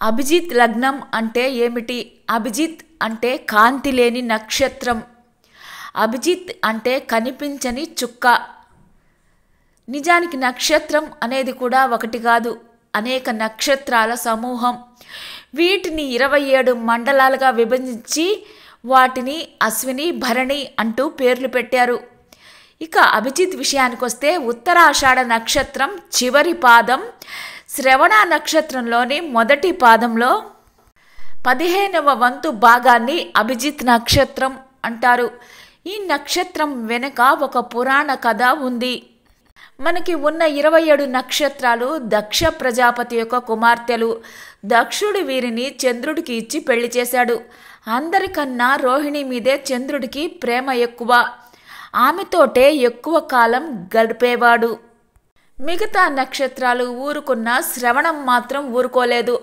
అభిజిత్ లగ్నం అంటే ఏమిటి? అభిజిత్ అంటే కాంతి లేని నక్షత్రం. అభిజిత్ అంటే కనిపించని చుక్క. నిజానికి నక్షత్రం అనేది కూడా ఒకటి కాదు, అనేక నక్షత్రాల సమూహం. వీటిని 27 మండలాలుగా విభజించి వాటిని అశ్విని, భరణి అంటూ పేర్లు పెట్టారు. ఇక అభిజిత్ విషయానికి వస్తే ఉత్తరాషాఢ నక్షత్రం చివరి పాదం, శ్రవణ నక్షత్రంలోని మొదటి పాదంలో 15వ వంతు భాగాన్ని అభిజిత్ నక్షత్రం అంటారు. ఈ నక్షత్రం వెనుక ఒక పురాణ కథ ఉంది. మనకి ఉన్న 27 నక్షత్రాలు దక్ష ప్రజాపతి యొక్క కుమార్తెలు. దక్షుడు వీరిని చంద్రుడికి ఇచ్చి పెళ్లి చేశాడు. అందరికన్నా రోహిణి మీదే చంద్రుడికి ప్రేమ ఎక్కువ. ఆమెతోటే ఎక్కువ కాలం గడిపేవాడు. మిగతా నక్షత్రాలు ఊరుకున్న శ్రవణం మాత్రం ఊరుకోలేదు.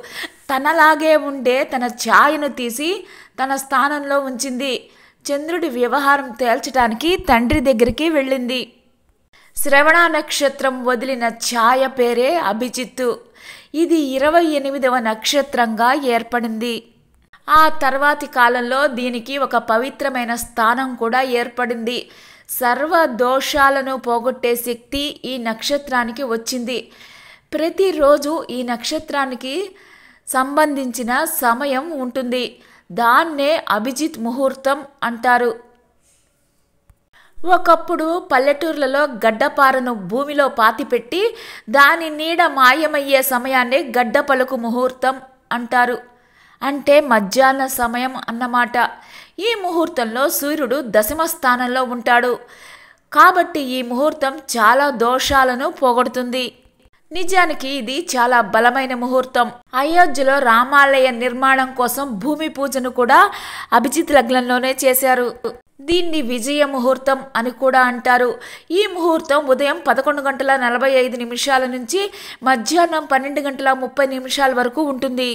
తనలాగే ఉండే తన ఛాయను తీసి తన స్థానంలో ఉంచింది. చంద్రుడి వ్యవహారం తేల్చడానికి తండ్రి దగ్గరికి వెళ్ళింది. శ్రవణ నక్షత్రం వదిలిన ఛాయ పేరే అభిజిత్తు. ఇది 28వ నక్షత్రంగా ఏర్పడింది. ఆ తర్వాతి కాలంలో దీనికి ఒక పవిత్రమైన స్థానం కూడా ఏర్పడింది. సర్వ దోషాలను పోగొట్టే శక్తి ఈ నక్షత్రానికి వచ్చింది. ప్రతిరోజు ఈ నక్షత్రానికి సంబంధించిన సమయం ఉంటుంది. దాన్నే అభిజిత్ ముహూర్తం అంటారు. ఒకప్పుడు పల్లెటూర్లలో గడ్డపారను భూమిలో పాతిపెట్టి దాని నీడ మాయమయ్యే సమయాన్ని గడ్డపలుకు ముహూర్తం అంటారు. అంటే మధ్యాహ్న సమయం అన్నమాట. ఈ ముహూర్తంలో సూర్యుడు దశమ స్థానంలో ఉంటాడు. కాబట్టి ఈ ముహూర్తం చాలా దోషాలను పోగొడుతుంది. నిజానికి ఇది చాలా బలమైన ముహూర్తం. అయోధ్యలో రామాలయ నిర్మాణం కోసం భూమి పూజను కూడా అభిజిత్ లగ్నంలోనే చేశారు. దీన్ని విజయ ముహూర్తం అని కూడా అంటారు. ఈ ముహూర్తం ఉదయం 11:45 నుంచి మధ్యాహ్నం 12:30 వరకు ఉంటుంది.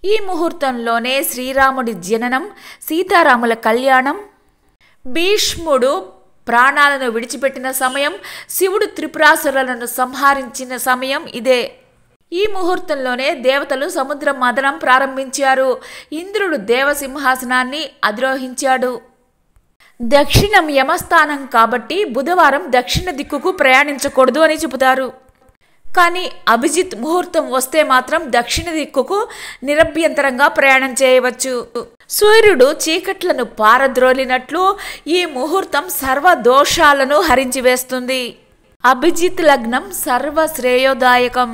ఈ ముహూర్తంలోనే శ్రీరాముడి జననం, సీతారాముల కళ్యాణం, భీష్ముడు ప్రాణాలను విడిచిపెట్టిన సమయం, శివుడు త్రిపురాసురులను సంహరించిన సమయం ఇదే. ఈ ముహూర్తంలోనే దేవతలు సముద్ర మథనం ప్రారంభించారు. ఇంద్రుడు దేవసింహాసనాన్ని అధిరోహించాడు. దక్షిణం యమస్థానం కాబట్టి బుధవారం దక్షిణ దిక్కుకు ప్రయాణించకూడదు అని చెబుతారు. కానీ అభిజిత్ ముహూర్తం వస్తే మాత్రం దక్షిణ దిక్కుకు నిరభ్యంతరంగా ప్రయాణం చేయవచ్చు. సూర్యుడు చీకట్లను పారద్రోలినట్లు ఈ ముహూర్తం సర్వ దోషాలను హరించి వేస్తుంది. అభిజిత్ లగ్నం సర్వ శ్రేయోదాయకం.